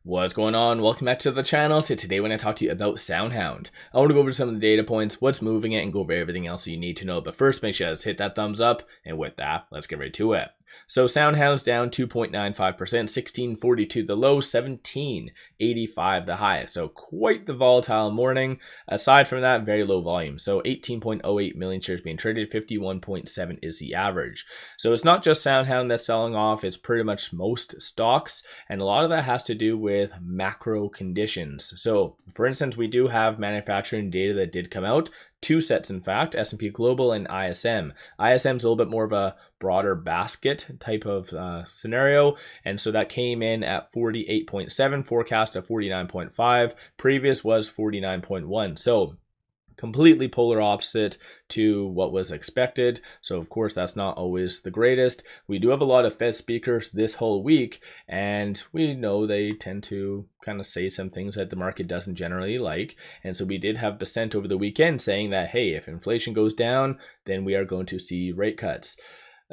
What's going on? Welcome back to the channel. So today when I talk to you about SoundHound, I want to go over some of the data points, what's moving it, and go over everything else you need to know. But first, make sure to hit that thumbs up. And with that, let's get right to it. So SoundHound's down 2.95%, 1642 the low, 1785 the high. So quite the volatile morning. Aside from that, very low volume. So 18.08 million shares being traded, 51.7 is the average. So it's not just SoundHound that's selling off, it's pretty much most stocks. And a lot of that has to do with macro conditions. So for instance, we do have manufacturing data that did come out. Two sets, in fact, S&P Global and ISM. ISM is a little bit more of a broader basket type of scenario. And so that came in at 48.7, forecast at 49.5. Previous was 49.1. So completely polar opposite to what was expected. So of course that's not always the greatest. We do have a lot of Fed speakers this whole week, and we know they tend to kind of say some things that the market doesn't generally like. And so we did have Besant over the weekend saying that, hey, if inflation goes down, then we are going to see rate cuts.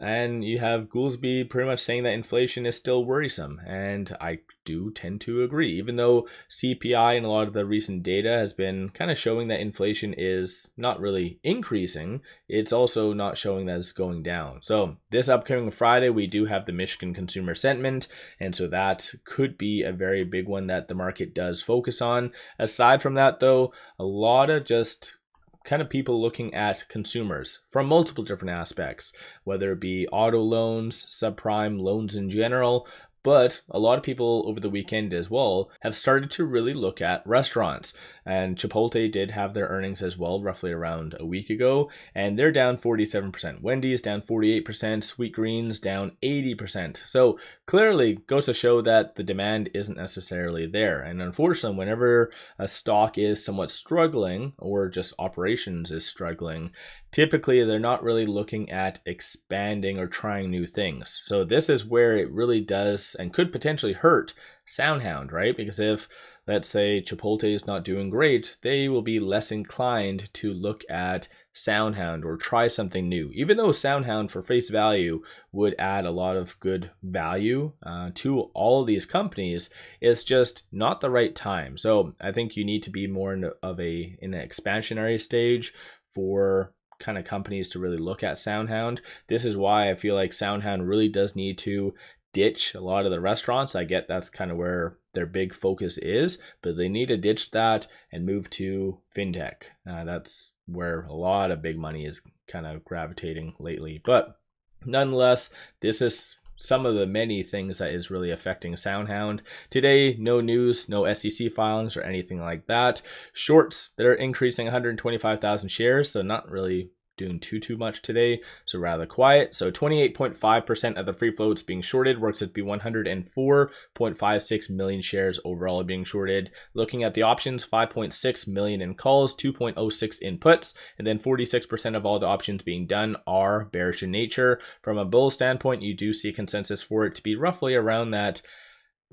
And you have Goolsbee pretty much saying that inflation is still worrisome. And I do tend to agree, even though CPI and a lot of the recent data has been kind of showing that inflation is not really increasing. It's also not showing that it's going down. So this upcoming Friday, we do have the Michigan consumer sentiment. And so that could be a very big one that the market does focus on. Aside from that, though, a lot of just kind of people looking at consumers from multiple different aspects, whether it be auto loans, subprime loans in general. But a lot of people over the weekend as well have started to really look at restaurants. And Chipotle did have their earnings as well, roughly around a week ago, and they're down 47%. Wendy's down 48%, Sweetgreen's down 80%. So clearly goes to show that the demand isn't necessarily there. And unfortunately, whenever a stock is somewhat struggling or just operations is struggling, typically they're not really looking at expanding or trying new things. So this is where it really does and could potentially hurt SoundHound, right? Because if, let's say, Chipotle is not doing great, they will be less inclined to look at SoundHound or try something new. Even though SoundHound for face value would add a lot of good value to all of these companies, it's just not the right time. So I think you need to be more in an expansionary stage for kind of companies to really look at SoundHound. This is why I feel like SoundHound really does need to ditch a lot of the restaurants. I get that's kind of where their big focus is, but they need to ditch that and move to fintech. That's where a lot of big money is kind of gravitating lately. But nonetheless, this is some of the many things that is really affecting SoundHound. Today, no news, no SEC filings or anything like that. Shorts, they're increasing 125,000 shares, so not really doing too much today, so rather quiet. So 28.5% of the free float is being shorted, works at be 104.56 million shares overall being shorted. Looking at the options, 5.6 million in calls, 2.06 in puts, and then 46% of all the options being done are bearish in nature. From a bull standpoint, you do see a consensus for it to be roughly around that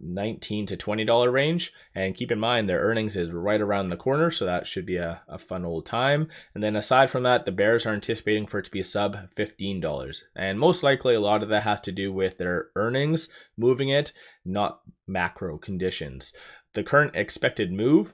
$19 to $20 range, and keep in mind their earnings is right around the corner, so that should be a fun old time. And then aside from that, the bears are anticipating for it to be sub $15, and most likely a lot of that has to do with their earnings moving it, not macro conditions. The current expected move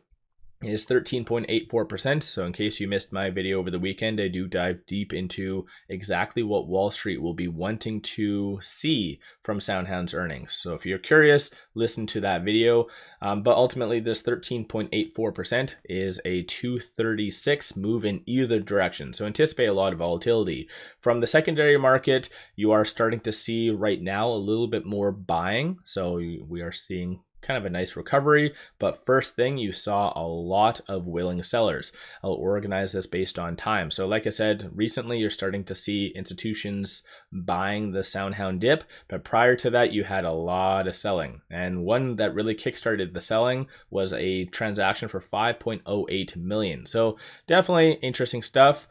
is 13.84%. So in case you missed my video over the weekend, I do dive deep into exactly what Wall Street will be wanting to see from SoundHound's earnings. So if you're curious, listen to that video. But ultimately, this 13.84% is a 236 move in either direction. So anticipate a lot of volatility. From the secondary market, you are starting to see right now a little bit more buying. So we are seeing kind of a nice recovery, but first thing, you saw a lot of willing sellers. I'll organize this based on time. So like I said, recently you're starting to see institutions buying the SoundHound dip, but prior to that you had a lot of selling, and one that really kickstarted the selling was a transaction for 5.08 million. So definitely interesting stuff.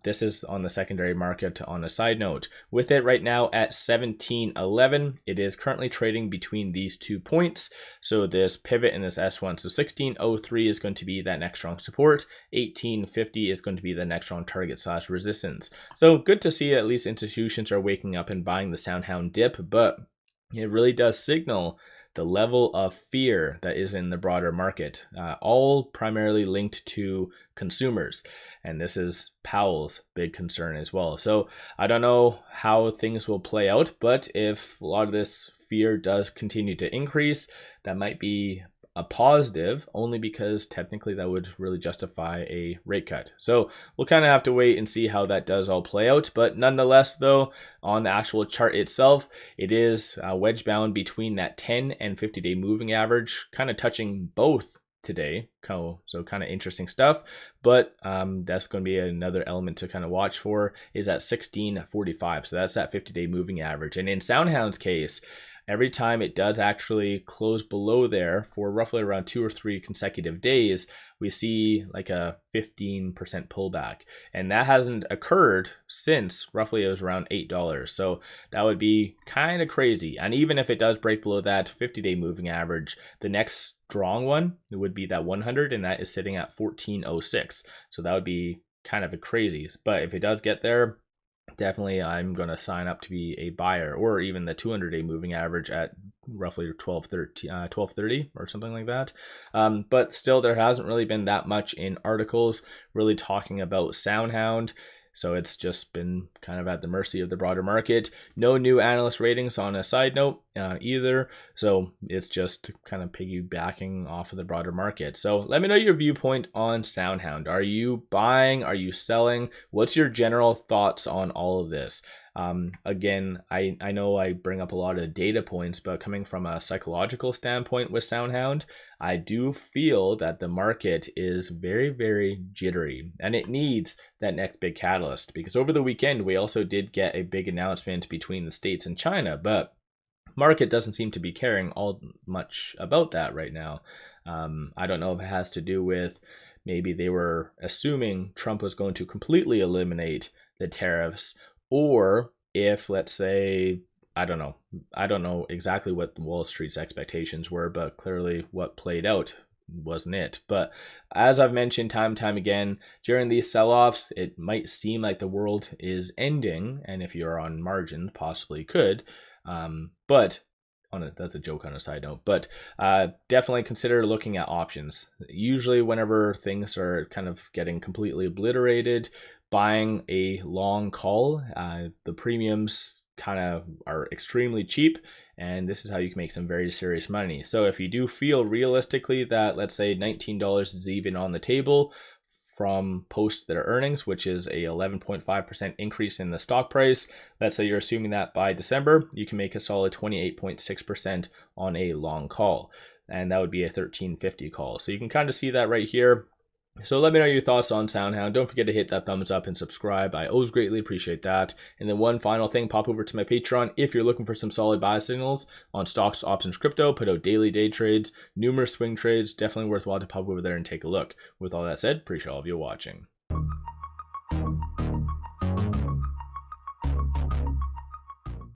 This is on the secondary market. On a side note, with it right now at 1711, it is currently trading between these 2 points. So this pivot in this S1, so 1603 is going to be that next strong support, 1850 is going to be the next strong target / resistance. So good to see at least institutions are waking up and buying the SoundHound dip, but it really does signal the level of fear that is in the broader market, all primarily linked to consumers. And this is Powell's big concern as well. So I don't know how things will play out, but if a lot of this fear does continue to increase, that might be a positive, only because technically that would really justify a rate cut. So we'll kind of have to wait and see how that does all play out. But nonetheless, though, on the actual chart itself, it is wedge bound between that 10 and 50-day moving average, kind of touching both today. So kind of interesting stuff. But that's going to be another element to kind of watch for, is at 1645. So that's that 50-day moving average. And in SoundHound's case, every time it does actually close below there for roughly around 2 or 3 consecutive days, we see like a 15% pullback. And that hasn't occurred since roughly it was around $8. So that would be kind of crazy. And even if it does break below that 50-day moving average, the next strong one would be that 100, and that is sitting at 1406. So that would be kind of a crazy. But if it does get there, definitely I'm going to sign up to be a buyer, or even the 200-day moving average at roughly 1230 or something like that. But still, there hasn't really been that much in articles really talking about SoundHound. So it's just been kind of at the mercy of the broader market. No new analyst ratings on a side note either. So it's just kind of piggybacking off of the broader market. So let me know your viewpoint on SoundHound. Are you buying? Are you selling? What's your general thoughts on all of this? Again, I know I bring up a lot of data points, but coming from a psychological standpoint with SoundHound, I do feel that the market is very, very jittery, and it needs that next big catalyst, because over the weekend, we also did get a big announcement between the States and China, but market doesn't seem to be caring all much about that right now. I don't know if it has to do with maybe they were assuming Trump was going to completely eliminate the tariffs, or if, let's say, I don't know exactly what Wall Street's expectations were, but clearly what played out wasn't it. But as I've mentioned time and time again, during these sell-offs, it might seem like the world is ending, and if you're on margin, possibly could. But that's a joke on a side note, but definitely consider looking at options. Usually whenever things are kind of getting completely obliterated, buying a long call, the premiums kind of are extremely cheap, and this is how you can make some very serious money. So if you do feel realistically that, let's say, $19 is even on the table from post their earnings, which is a 11.5% increase in the stock price, let's say you're assuming that by December, you can make a solid 28.6% on a long call, and that would be a 1350 call. So you can kind of see that right here. So let me know your thoughts on SoundHound. Don't forget to hit that thumbs up and subscribe. I always greatly appreciate that. And then one final thing, pop over to my Patreon if you're looking for some solid buy signals on stocks, options, crypto. Put out daily day trades, numerous swing trades. Definitely worthwhile to pop over there and take a look. With all that said, appreciate all of you watching.